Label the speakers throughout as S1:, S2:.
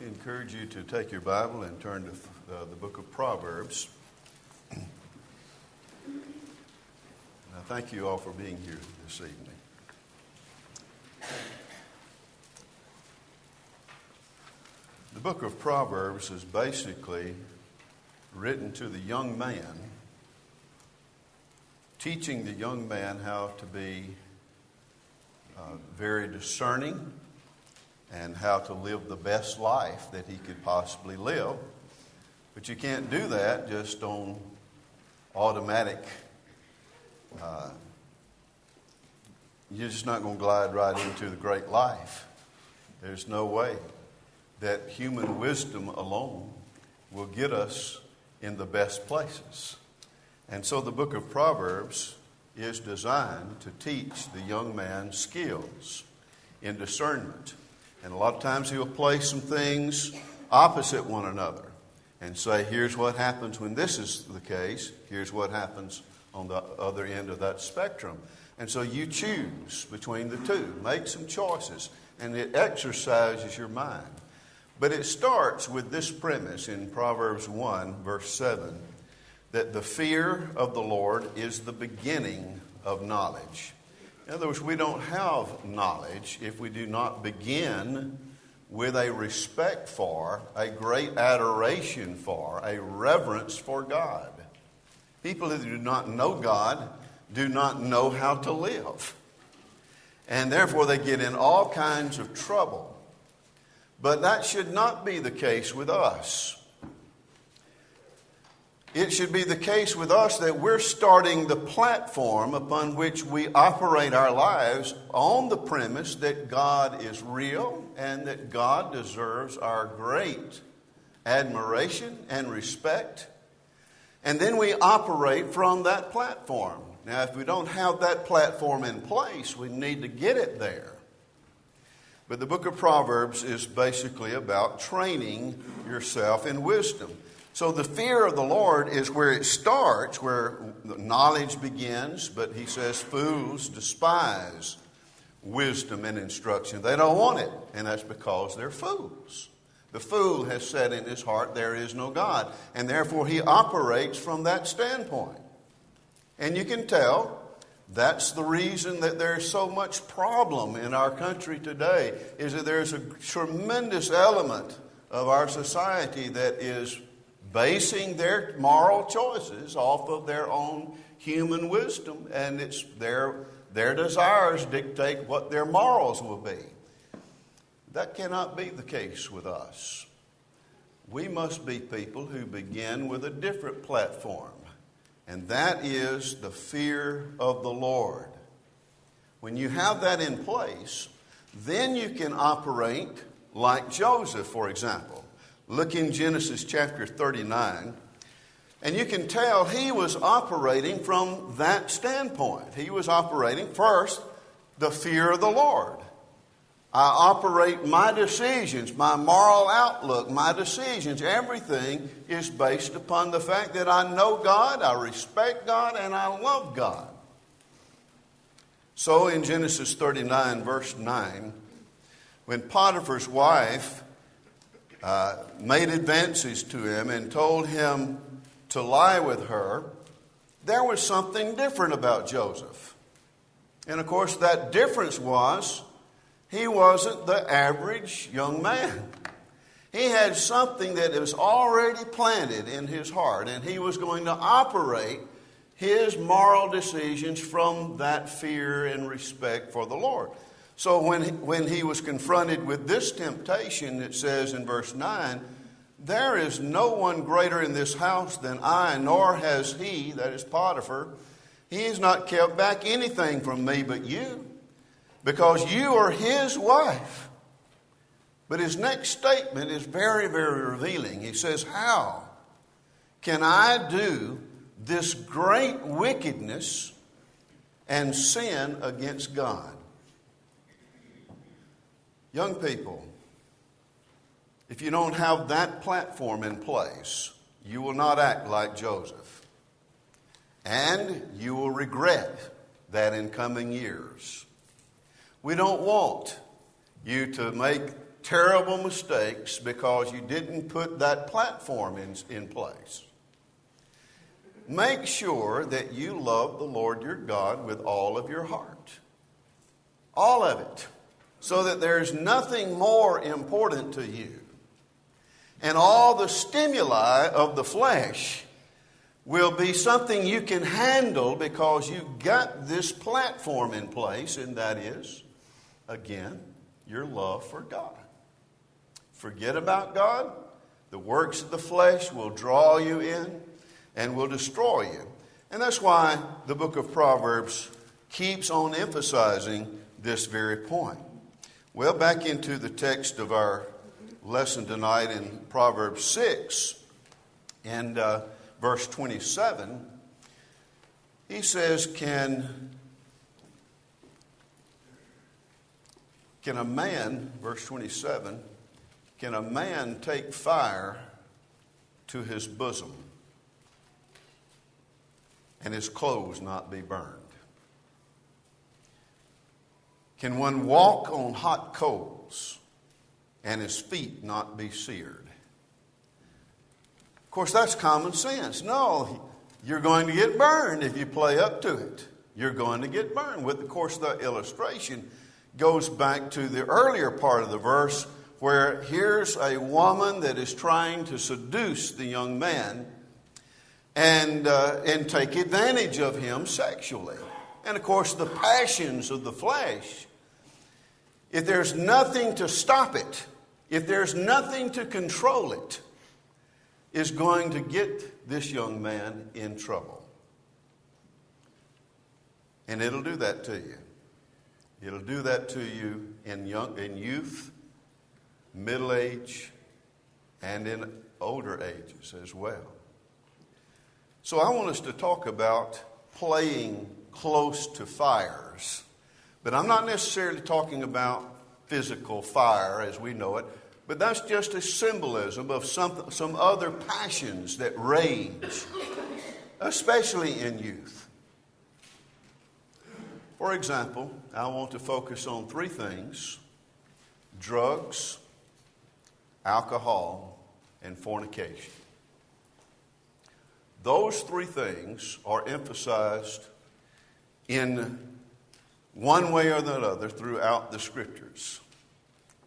S1: encourage you to take your Bible and turn to the book of Proverbs. Now, thank you all for being here this evening. The book of Proverbs is basically written to the young man, teaching the young man how to be very discerning and how to live the best life that he could possibly live. But you can't do that just on automatic. You're just not going to glide right into the great life. There's no way that human wisdom alone will get us in the best places. And so the book of Proverbs is designed to teach the young man skills in discernment. And a lot of times he'll place some things opposite one another and say, here's what happens when this is the case. Here's what happens on the other end of that spectrum. And so you choose between the two. Make some choices. And it exercises your mind. But it starts with this premise in Proverbs 1, verse 7, that the fear of the Lord is the beginning of knowledge. In other words, we don't have knowledge if we do not begin with a respect for, a great adoration for, a reverence for God. People who do not know God do not know how to live. And therefore they get in all kinds of trouble. But that should not be the case with us. It should be the case with us that we're starting the platform upon which we operate our lives on the premise that God is real and that God deserves our great admiration and respect. And then we operate from that platform. Now, if we don't have that platform in place, we need to get it there. But the book of Proverbs is basically about training yourself in wisdom. So the fear of the Lord is where it starts, where knowledge begins. But he says fools despise wisdom and instruction. They don't want it, and that's because they're fools. The fool has said in his heart, there is no God. And therefore he operates from that standpoint. And you can tell that's the reason that there's so much problem in our country today, is that there's a tremendous element of our society that is basing their moral choices off of their own human wisdom, and it's their desires dictate what their morals will be. That cannot be the case with us. We must be people who begin with a different platform, and that is the fear of the Lord. When you have that in place, then you can operate like Joseph, for example. Look in Genesis chapter 39, and you can tell he was operating from that standpoint. He was operating first, the fear of the Lord. I operate my decisions, my moral outlook, my decisions, everything is based upon the fact that I know God, I respect God, and I love God. So in Genesis 39, verse 9, when Potiphar's wife made advances to him and told him to lie with her, there was something different about Joseph. And of course that difference was he wasn't the average young man. He had something that was already planted in his heart, and he was going to operate his moral decisions from that fear and respect for the Lord. So when he was confronted with this temptation, it says in verse 9, there is no one greater in this house than I, nor has he, that is Potiphar, he has not kept back anything from me but you, because you are his wife. But his next statement is very, very revealing. He says, how can I do this great wickedness and sin against God? Young people, if you don't have that platform in place, you will not act like Joseph. And you will regret that in coming years. We don't want you to make terrible mistakes because you didn't put that platform in place. Make sure that you love the Lord your God with all of your heart. All of it. So that there's nothing more important to you. And all the stimuli of the flesh will be something you can handle because you got this platform in place, and that is, again, your love for God. Forget about God. The works of the flesh will draw you in and will destroy you. And that's why the book of Proverbs keeps on emphasizing this very point. Well, back into the text of our lesson tonight in Proverbs 6 and verse 27, he says, Can a man, verse 27, can a man take fire to his bosom and his clothes not be burned? Can one walk on hot coals and his feet not be seared? Of course, that's common sense. No, you're going to get burned if you play up to it. You're going to get burned. With, of course, the illustration goes back to the earlier part of the verse where here's a woman that is trying to seduce the young man and take advantage of him sexually. And, of course, the passions of the flesh, if there's nothing to stop it, if there's nothing to control it, is going to get this young man in trouble. And it'll do that to you. It'll do that to you in youth, middle age, and in older ages as well. So I want us to talk about playing close to fires. But I'm not necessarily talking about physical fire as we know it, but that's just a symbolism of some other passions that rage, especially in youth. For example, I want to focus on three things: drugs, alcohol, and fornication. Those three things are emphasized in one way or the other throughout the Scriptures.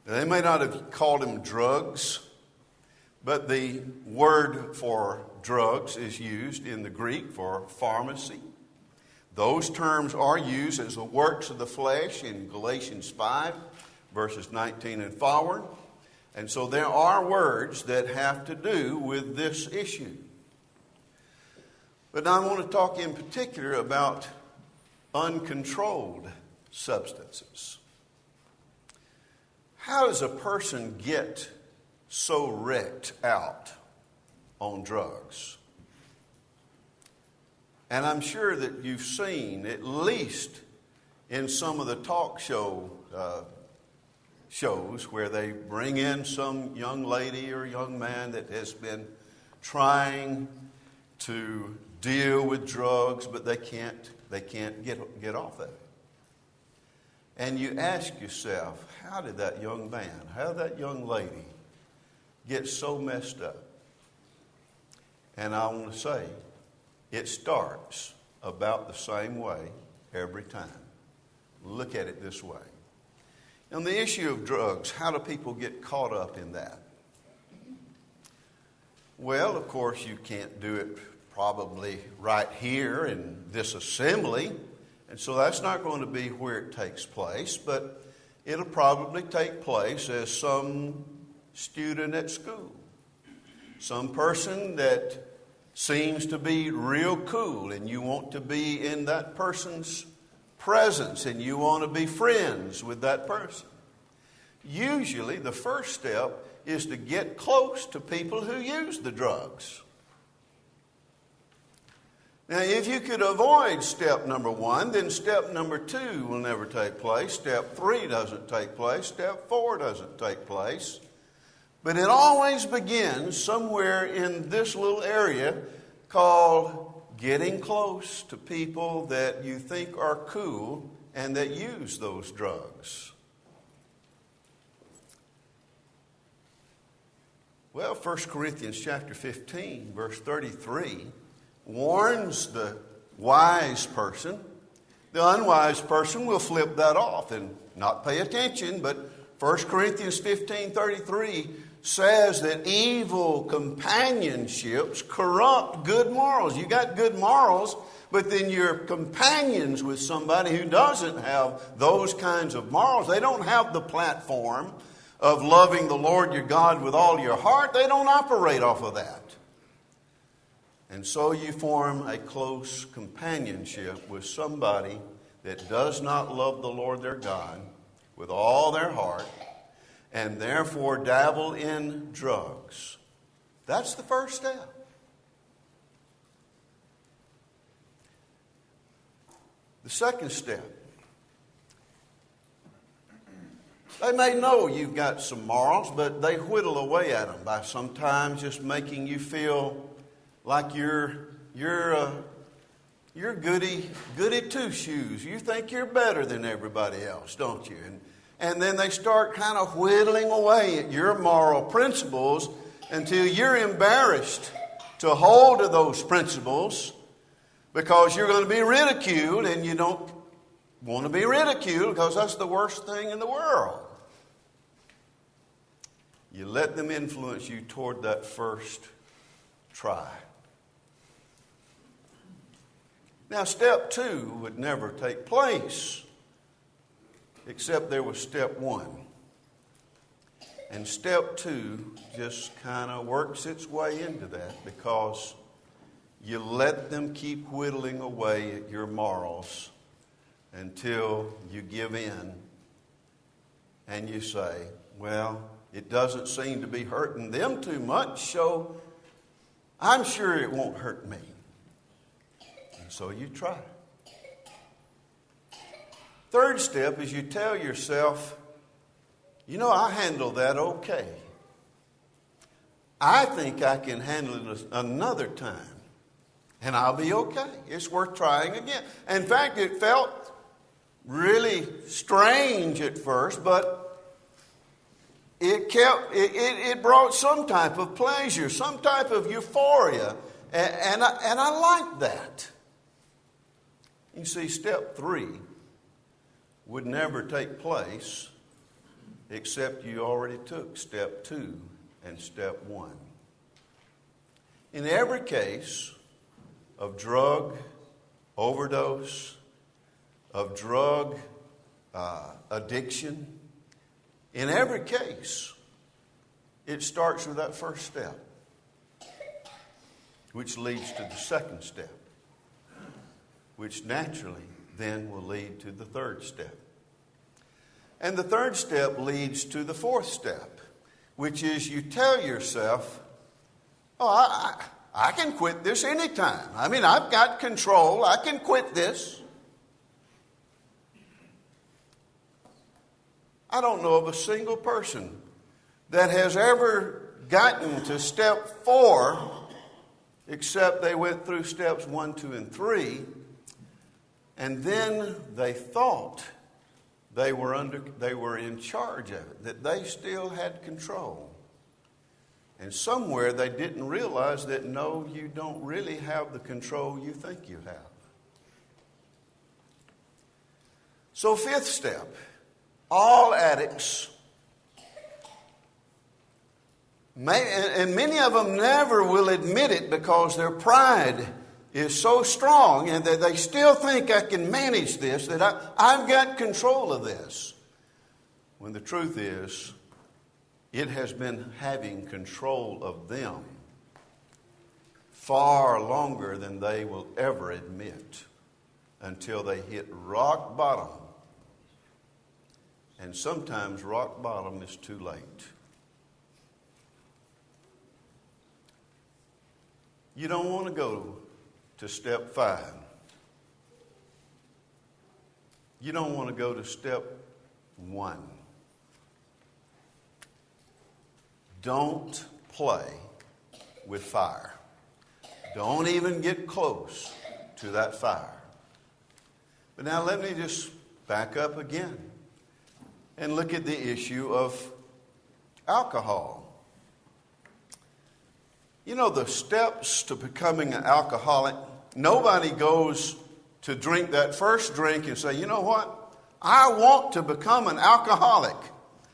S1: They may not have called them drugs, but the word for drugs is used in the Greek for pharmacy. Those terms are used as the works of the flesh in Galatians 5, verses 19 and forward. And so there are words that have to do with this issue. But now I want to talk in particular about uncontrolled substances. How does a person get so wrecked out on drugs? And I'm sure that you've seen, at least in some of the talk shows where they bring in some young lady or young man that has been trying to deal with drugs, but they can't get off of it. And you ask yourself, how did that young man, how did that young lady get so messed up? And I want to say, it starts about the same way every time. Look at it this way. On the issue of drugs, how do people get caught up in that? Well, of course, you can't do it probably right here in this assembly, and so that's not going to be where it takes place, but it'll probably take place as some student at school, some person that seems to be real cool, and you want to be in that person's presence, and you want to be friends with that person. Usually, the first step is to get close to people who use the drugs. Now, if you could avoid step number one, then step number two will never take place. Step 3 doesn't take place. Step 4 doesn't take place. But it always begins somewhere in this little area called getting close to people that you think are cool and that use those drugs. Well, 1 Corinthians chapter 15, verse 33, warns the wise person. The unwise person will flip that off and not pay attention, but 1 Corinthians 15:33 says that evil companionships corrupt good morals. You got good morals, but then you're companions with somebody who doesn't have those kinds of morals. They don't have the platform of loving the Lord your God with all your heart. They don't operate off of that. And so you form a close companionship with somebody that does not love the Lord their God with all their heart, and therefore dabble in drugs. That's the first step. The second step, they may know you've got some morals, but they whittle away at them by sometimes just making you feel like you're goody two-shoes. You think you're better than everybody else, don't you? And then they start kind of whittling away at your moral principles until you're embarrassed to hold to those principles because you're going to be ridiculed, and you don't want to be ridiculed because that's the worst thing in the world. You let them influence you toward that first try. Now, step 2 would never take place except there was step 1. And step 2 just kind of works its way into that because you let them keep whittling away at your morals until you give in and you say, well, it doesn't seem to be hurting them too much, so I'm sure it won't hurt me. And so you try. Third step is you tell yourself, I handle that okay. I think I can handle it another time, and I'll be okay. It's worth trying again. In fact, it felt really strange at first, but it brought some type of pleasure, some type of euphoria, and I like that. You see, step 3 would never take place except you already took step 2 and step 1. In every case of drug overdose, of drug addiction, in every case, it starts with that first step, which leads to the second step, which naturally then will lead to the third step. And the third step leads to the fourth step, which is you tell yourself, I can quit this anytime. I've got control. I can quit this. I don't know of a single person that has ever gotten to step 4 except they went through steps 1, 2, and 3, and then they thought they were in charge of it, that they still had control. And somewhere they didn't realize that, no, you don't really have the control you think you have. So, fifth step, all addicts, and many of them never will admit it because their pride is so strong and that they still think I can manage this, that I've got control of this. When the truth is, it has been having control of them far longer than they will ever admit until they hit rock bottom. And sometimes rock bottom is too late. You don't want to go to step 5. You don't want to go to step 1. Don't play with fire. Don't even get close to that fire. But now let me just back up again and look at the issue of alcohol. You know, the steps to becoming an alcoholic, nobody goes to drink that first drink and say, you know what? I want to become an alcoholic.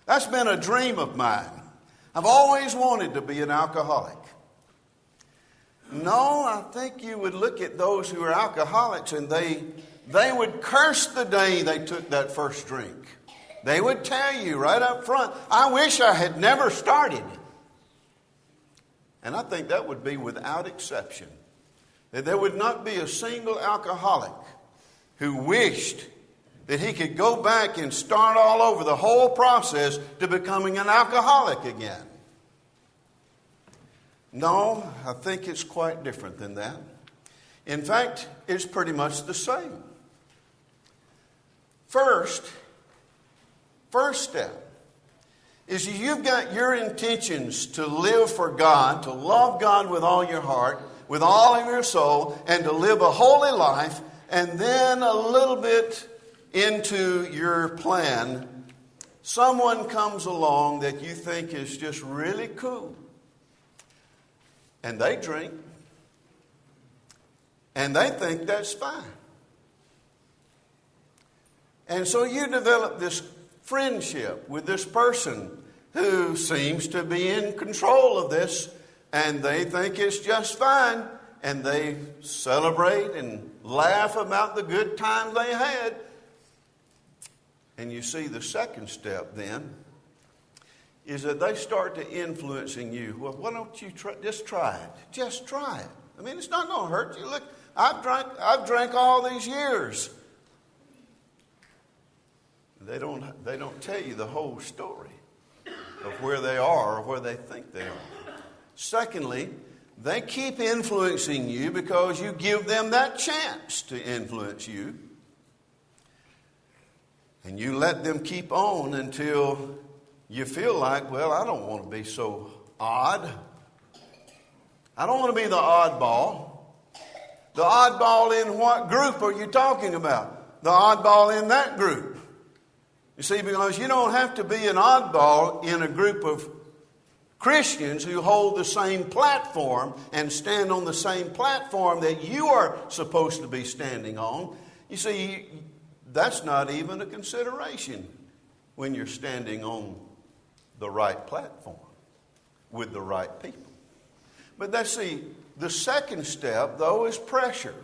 S1: That's been a dream of mine. I've always wanted to be an alcoholic. No, I think you would look at those who are alcoholics and they would curse the day they took that first drink. They would tell you right up front, I wish I had never started. And I think that would be without exception. That there would not be a single alcoholic who wished that he could go back and start all over the whole process to becoming an alcoholic again. No, I think it's quite different than that. In fact, it's pretty much the same. First step is you've got your intentions to live for God, to love God with all your heart, with all of your soul, and to live a holy life. And then a little bit into your plan, someone comes along that you think is just really cool. And they drink. And they think that's fine. And so you develop this friendship with this person who seems to be in control of this, and they think it's just fine, and they celebrate and laugh about the good times they had. And you see the second step then is that they start to influencing you. Well, why don't you just try it? Just try it. I mean, it's not going to hurt you. Look, I've drank all these years. They don't tell you the whole story of where they are or where they think they are. Secondly, they keep influencing you because you give them that chance to influence you. And you let them keep on until you feel like, well, I don't want to be so odd. I don't want to be the oddball. The oddball in what group are you talking about? The oddball in that group. You see, because you don't have to be an oddball in a group of Christians who hold the same platform and stand on the same platform that you are supposed to be standing on. You see, that's not even a consideration when you're standing on the right platform with the right people. But the second step, though, is pressure.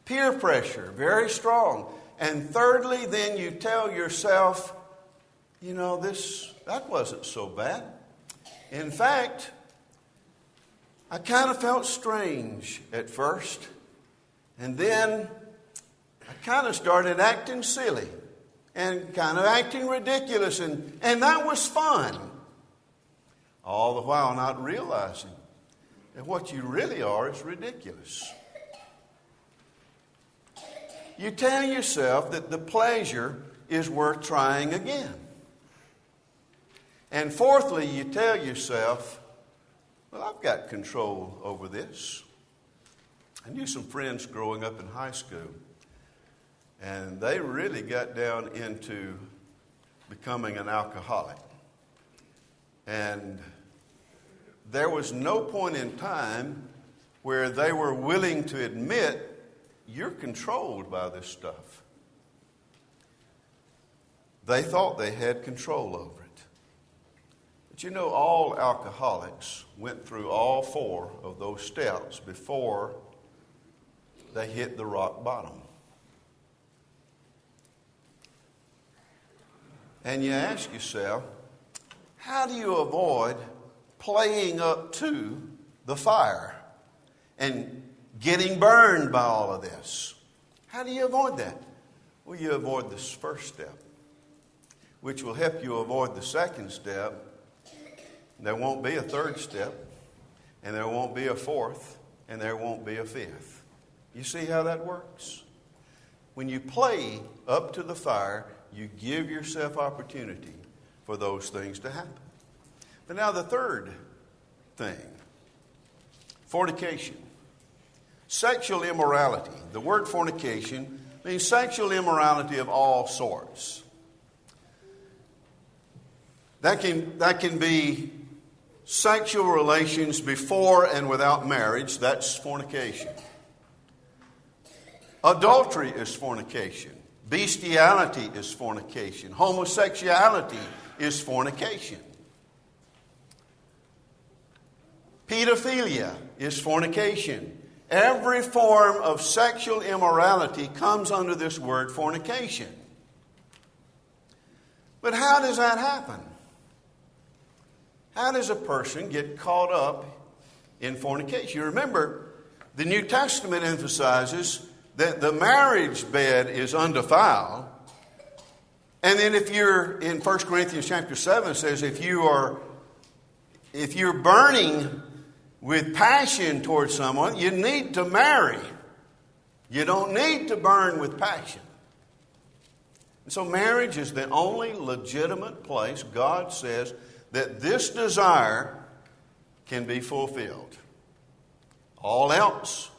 S1: Peer pressure, very strong. And thirdly, then you tell yourself, you know, that wasn't so bad. In fact, I kind of felt strange at first. And then I kind of started acting silly and kind of acting ridiculous. And that was fun. All the while not realizing that what you really are is ridiculous. You tell yourself that the pleasure is worth trying again. And fourthly, you tell yourself, well, I've got control over this. I knew some friends growing up in high school, and they really got down into becoming an alcoholic. And there was no point in time where they were willing to admit, you're controlled by this stuff. They thought they had control over it. But you know, all alcoholics went through all four of those steps before they hit the rock bottom. And you ask yourself, how do you avoid playing up to the fire and getting burned by all of this? How do you avoid that? Well, you avoid this first step, which will help you avoid the second step. There won't be a third step, and there won't be a fourth, and there won't be a fifth. You see how that works? When you play up to the fire, you give yourself opportunity for those things to happen. But now the third thing, fornication. Sexual immorality. The word fornication means sexual immorality of all sorts. That can be sexual relations before and without marriage, that's fornication. Adultery is fornication. Bestiality is fornication. Homosexuality is fornication. Pedophilia is fornication. Every form of sexual immorality comes under this word fornication. But how does that happen? How does a person get caught up in fornication? You remember, the New Testament emphasizes that the marriage bed is undefiled. And then if you're in 1 Corinthians chapter 7, it says if you're burning with passion towards someone, you need to marry. You don't need to burn with passion. And so marriage is the only legitimate place God says that this desire can be fulfilled. All else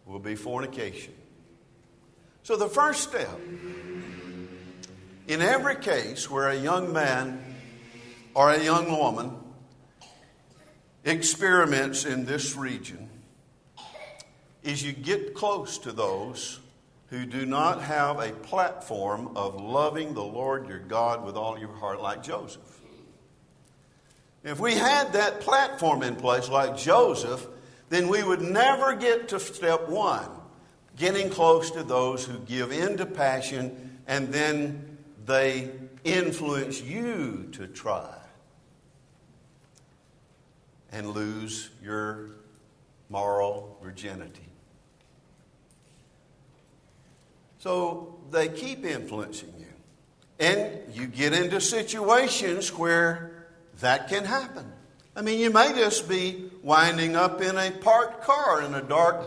S1: will be fornication. So the first step, in every case where a young man or a young woman experiments in this region, is you get close to those who do not have a platform of loving the Lord your God with all your heart like Joseph. If we had that platform in place like Joseph, then we would never get to step one, getting close to those who give in to passion and then they influence you to try and lose your moral virginity. So they keep influencing you. And you get into situations where that can happen. I mean, you may just be winding up in a parked car in a dark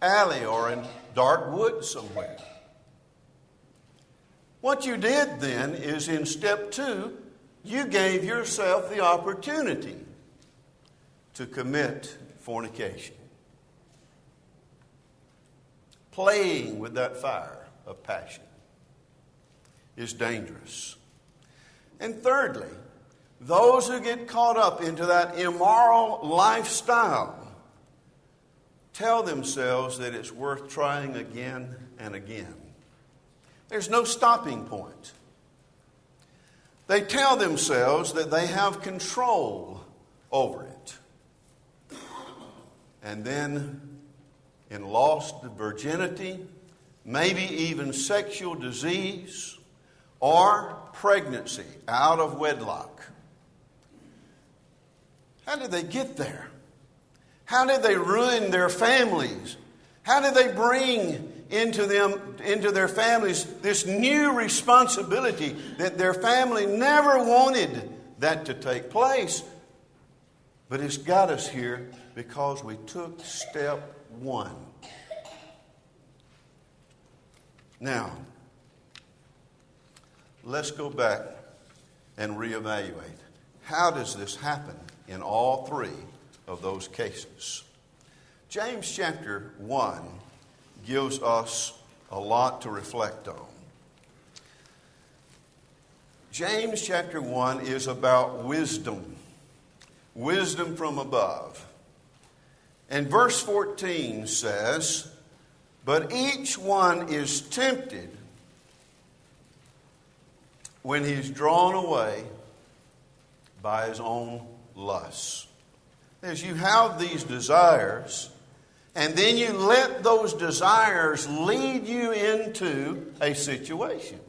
S1: alley or in dark woods somewhere. What you did then is in step 2, you gave yourself the opportunity to commit fornication. Playing with that fire of passion is dangerous. And thirdly, those who get caught up into that immoral lifestyle tell themselves that it's worth trying again and again. There's no stopping point. They tell themselves that they have control over it. And then in lost virginity, maybe even sexual disease, or pregnancy out of wedlock. How did they get there? How did they ruin their families? How did they bring into their families this new responsibility that their family never wanted that to take place? But it's got us here because we took step 1. Now, let's go back and reevaluate. How does this happen in all 3 of those cases? James chapter 1 gives us a lot to reflect on. James chapter 1 is about wisdom. Wisdom from above. And verse 14 says, "But each one is tempted when he's drawn away by his own lusts." As you have these desires, and then you let those desires lead you into a situation.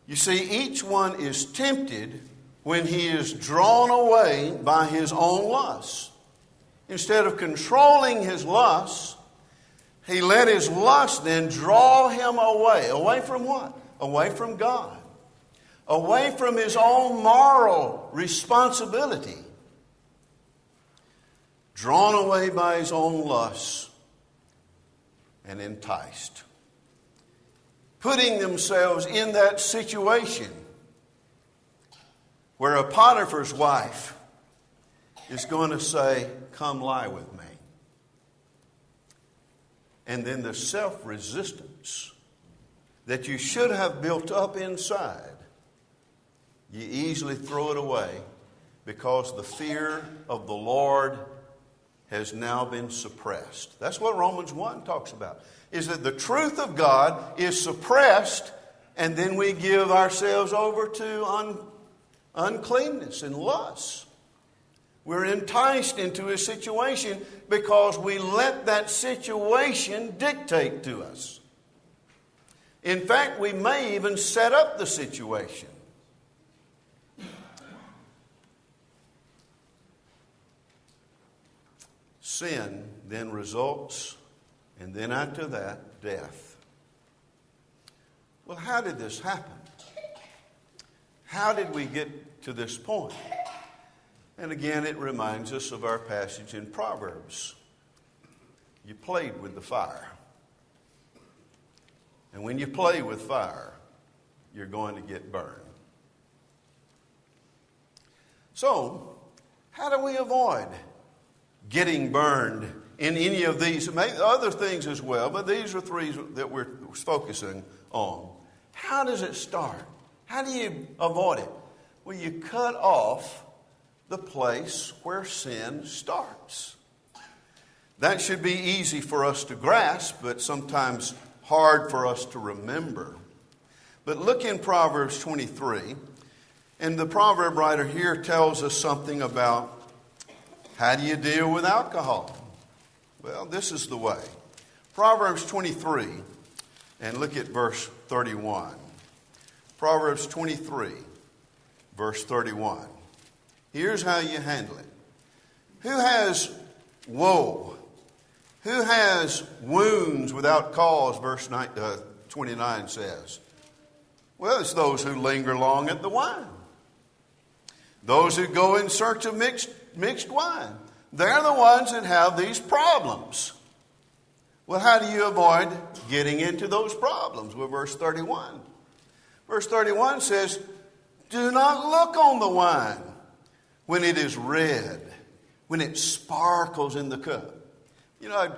S1: You see, each one is tempted when he is drawn away by his own lusts. Instead of controlling his lusts, he let his lust then draw him away. Away from what? Away from God. Away from his own moral responsibility. Drawn away by his own lusts and enticed. Putting themselves in that situation where a Potiphar's wife is going to say, "Come lie with me." And then the self-resistance that you should have built up inside, you easily throw it away because the fear of the Lord has now been suppressed. That's what Romans 1 talks about, is that the truth of God is suppressed, and then we give ourselves over to uncleanness and lust. We're enticed into a situation because we let that situation dictate to us. In fact, we may even set up the situation. Sin then results, and then after that, death. Well, how did this happen? How did we get to this point? And again, it reminds us of our passage in Proverbs. You played with the fire. And when you play with fire, you're going to get burned. So, how do we avoid getting burned in any of these? Other things as well, but these are three that we're focusing on. How does it start? How do you avoid it? Well, you cut off the place where sin starts. That should be easy for us to grasp, but sometimes hard for us to remember. But look in Proverbs 23, and the proverb writer here tells us something about how do you deal with alcohol. Well, this is the way. Proverbs 23, and look at verse 31. Proverbs 23, verse 31. Here's how you handle it. Who has woe? Who has wounds without cause, verse 29 says? Well, it's those who linger long at the wine. Those who go in search of mixed wine. They're the ones that have these problems. Well, how do you avoid getting into those problems? Well, verse 31. Verse 31 says, do not look on the wine when it is red, when it sparkles in the cup. You know, I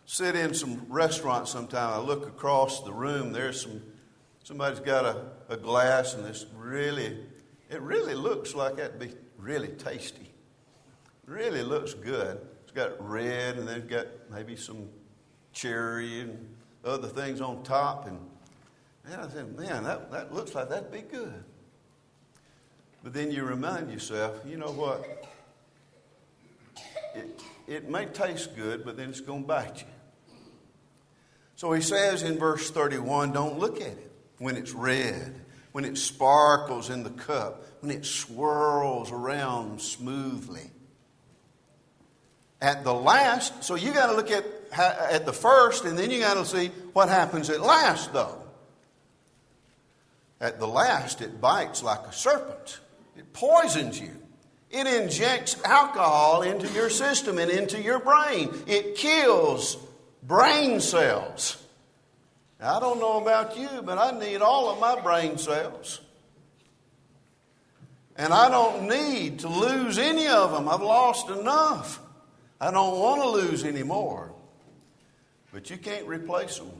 S1: sit in some restaurants sometime. I look across the room. There's somebody's got a glass, and it really looks like that'd be really tasty. It really looks good. It's got red, and then got maybe some cherry and other things on top. And I said, man, that looks like that'd be good. But then you remind yourself, you know what? It may taste good, but then it's going to bite you. So he says in verse 31, don't look at it when it's red, when it sparkles in the cup, when it swirls around smoothly. At the last, so you got to look at the first, and then you got to see what happens at last, though. At the last, it bites like a serpent. It poisons you. It injects alcohol into your system and into your brain. It kills brain cells. Now, I don't know about you, but I need all of my brain cells. And I don't need to lose any of them. I've lost enough. I don't want to lose any more. But you can't replace them.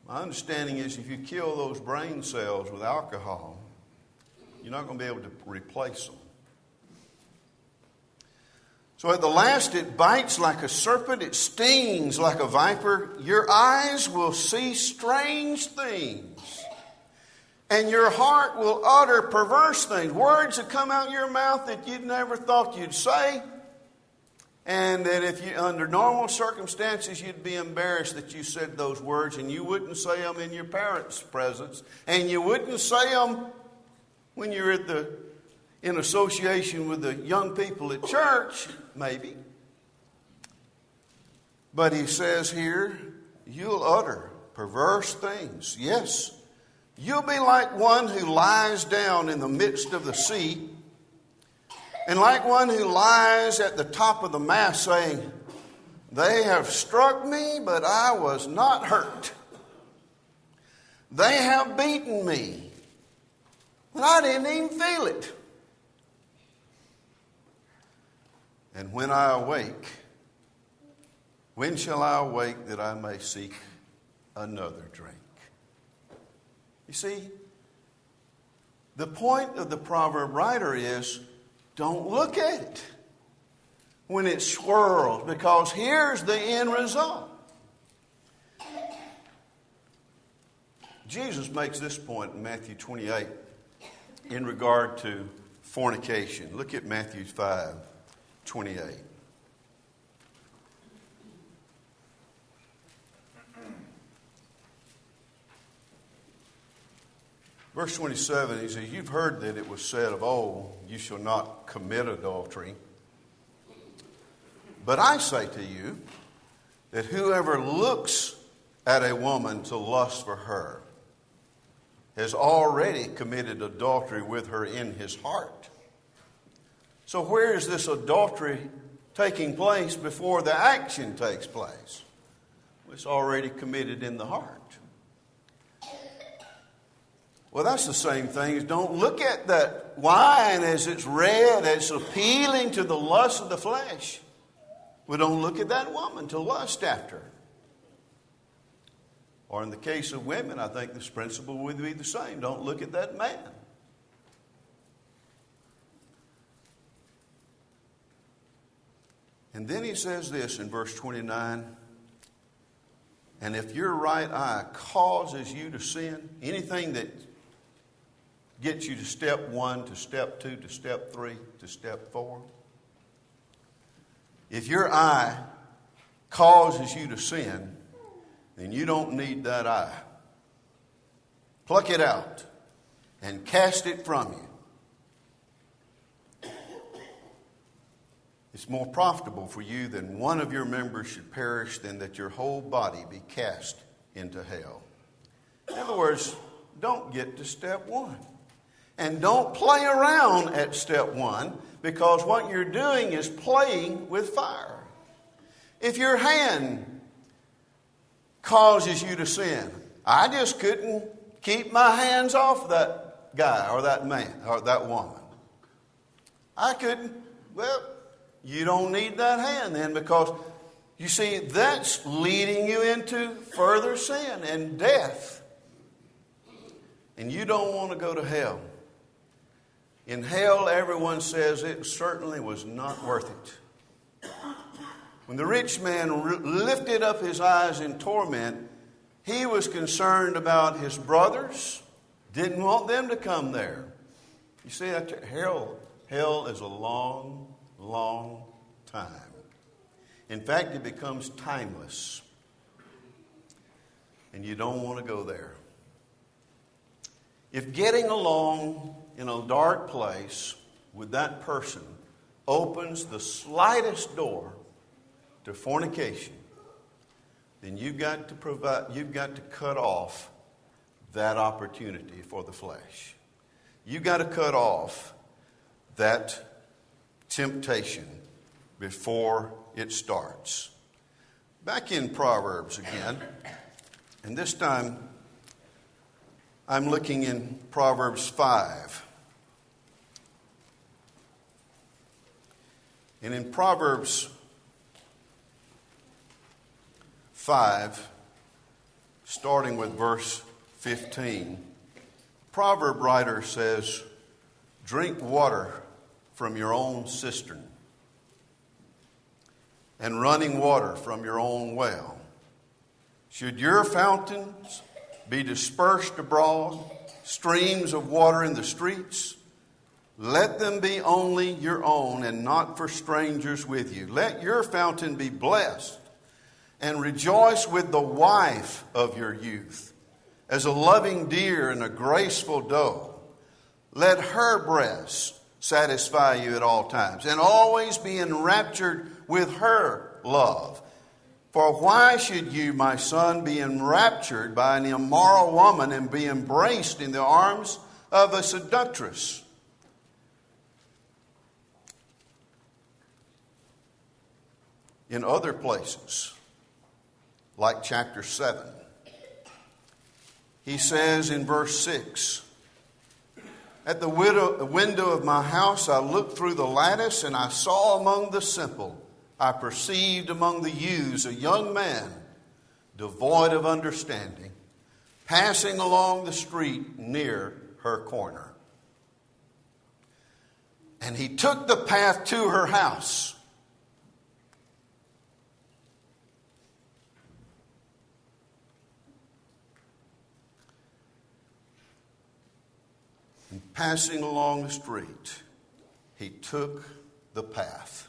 S1: My understanding is if you kill those brain cells with alcohol, you're not going to be able to replace them. So at the last, it bites like a serpent. It stings like a viper. Your eyes will see strange things. And your heart will utter perverse things. Words that come out your mouth that you'd never thought you'd say. And that if you, under normal circumstances, you'd be embarrassed that you said those words. And you wouldn't say them in your parents' presence. And you wouldn't say them when you're in association with the young people at church, maybe. But he says here, you'll utter perverse things. Yes, you'll be like one who lies down in the midst of the sea, and like one who lies at the top of the mast saying, they have struck me, but I was not hurt. They have beaten me, but I didn't even feel it. And when I awake, when shall I awake that I may seek another drink? You see, the point of the proverb writer is don't look at it when it swirls, because here's the end result. Jesus makes this point in Matthew 28 in regard to fornication. Look at Matthew 5:28. Verse 27, he says, "You've heard that it was said of old, you shall not commit adultery. But I say to you that whoever looks at a woman to lust for her has already committed adultery with her in his heart." So where is this adultery taking place before the action takes place? It's already committed in the heart. Well, that's the same thing as don't look at that wine as it's red, as appealing to the lust of the flesh. We don't look at that woman to lust after. Or in the case of women, I think this principle would be the same. Don't look at that man. And then he says this in verse 29, "And if your right eye causes you to sin," anything that gets you to step 1, to step 2, to step 3, to step 4. If your eye causes you to sin, then you don't need that eye. Pluck it out and cast it from you. It's more profitable for you than one of your members should perish than that your whole body be cast into hell. In other words, don't get to step 1. And don't play around at step 1, because what you're doing is playing with fire. If your hand causes you to sin, I just couldn't keep my hands off that guy or that man or that woman. I couldn't. Well, you don't need that hand then, because you see, that's leading you into further sin and death. And you don't want to go to hell. In hell, everyone says it certainly was not worth it. When the rich man lifted up his eyes in torment, he was concerned about his brothers, didn't want them to come there. You see, hell is a long, long time. In fact, it becomes timeless. And you don't want to go there. If getting along in a dark place with that person opens the slightest door to fornication, then you've got to cut off that opportunity for the flesh. You've got to cut off that temptation before it starts. Back in Proverbs again, and this time I'm looking in Proverbs 5. And in Proverbs 5, starting with verse 15, proverb writer says, "Drink water from your own cistern, and running water from your own well. Should your fountains be dispersed abroad, streams of water in the streets, let them be only your own and not for strangers with you. Let your fountain be blessed, and rejoice with the wife of your youth, as a loving deer and a graceful doe. Let her breasts satisfy you at all times, and always be enraptured with her love. For why should you, my son, be enraptured by an immoral woman and be embraced in the arms of a seductress?" In other places, like chapter 7, he says in verse 6, "At the window of my house I looked through the lattice, and I saw among the simple, I perceived among the youths a young man, devoid of understanding, passing along the street near her corner." And he took the path to her house. And passing along the street, he took the path.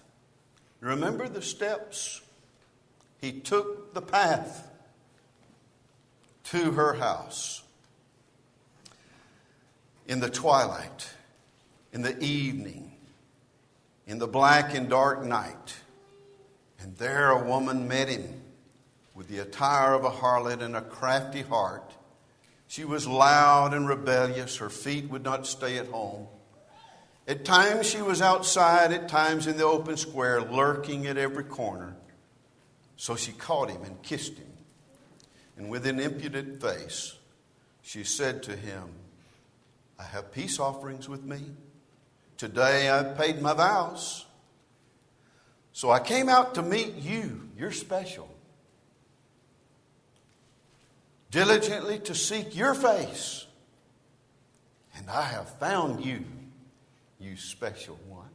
S1: Remember the steps? He took the path to her house. In the twilight, in the evening, in the black and dark night. And there a woman met him with the attire of a harlot and a crafty heart. She was loud and rebellious. Her feet would not stay at home. At times she was outside, at times in the open square, lurking at every corner. So she caught him and kissed him. And with an impudent face, she said to him, I have peace offerings with me. Today I've paid my vows. So I came out to meet you. You're special. Diligently to seek your face. And I have found you, you special one.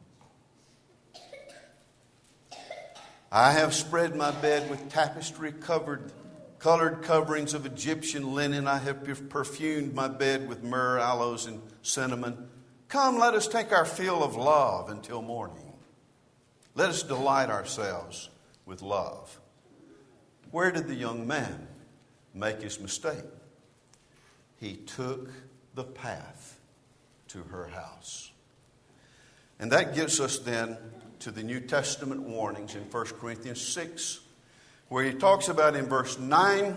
S1: I have spread my bed with tapestry colored coverings of Egyptian linen. I have perfumed my bed with myrrh, aloes, and cinnamon. Come, let us take our fill of love until morning. Let us delight ourselves with love. Where did the young man make his mistake? He took the path to her house. And that gets us then to the New Testament warnings in 1 Corinthians 6, where he talks about in verse 9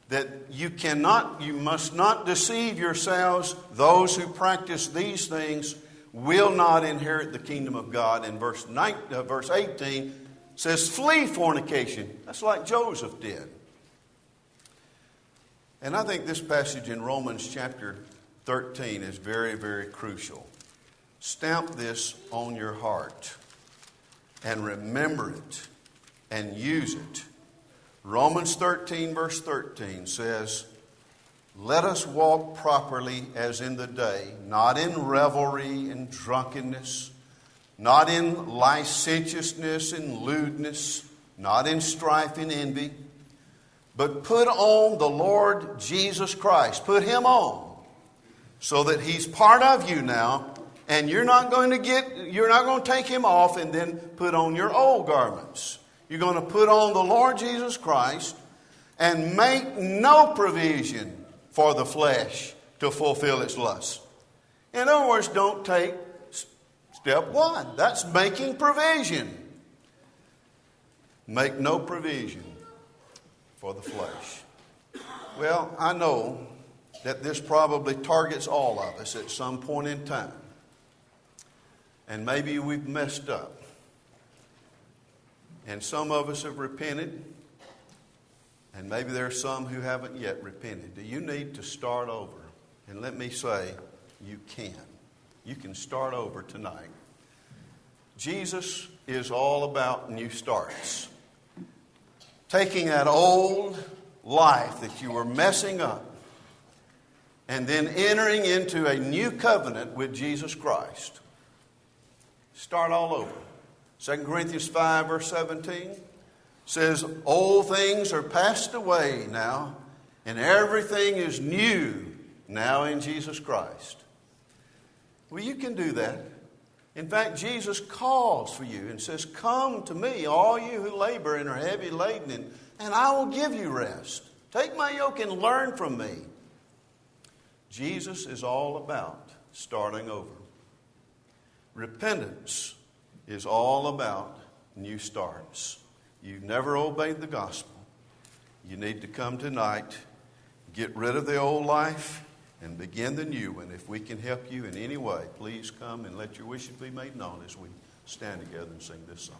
S1: that you must not deceive yourselves. Those who practice these things will not inherit the kingdom of God. And verse 18 says, flee fornication. That's like Joseph did. And I think this passage in Romans chapter 13 is very, very crucial. Stamp this on your heart and remember it and use it. Romans 13 verse 13 says, let us walk properly as in the day, not in revelry and drunkenness, not in licentiousness and lewdness, not in strife and envy, but put on the Lord Jesus Christ. Put him on so that he's part of you now. And you're not going to take him off and then put on your old garments. You're going to put on the Lord Jesus Christ and make no provision for the flesh to fulfill its lusts. In other words, don't take step one. That's making provision. Make no provision for the flesh. Well, I know that this probably targets all of us at some point in time. And maybe we've messed up. And some of us have repented. And maybe there are some who haven't yet repented. Do you need to start over? And let me say, you can. You can start over tonight. Jesus is all about new starts. Taking that old life that you were messing up and then entering into a new covenant with Jesus Christ. Start all over. 2 Corinthians 5 verse 17 says, old things are passed away now, and everything is new now in Jesus Christ. Well, you can do that. In fact, Jesus calls for you and says, come to me, all you who labor and are heavy laden, and I will give you rest. Take my yoke and learn from me. Jesus is all about starting over. Repentance is all about new starts. You've never obeyed the gospel. You need to come tonight, get rid of the old life, and begin the new one. If we can help you in any way, please come and let your wishes be made known as we stand together and sing this song.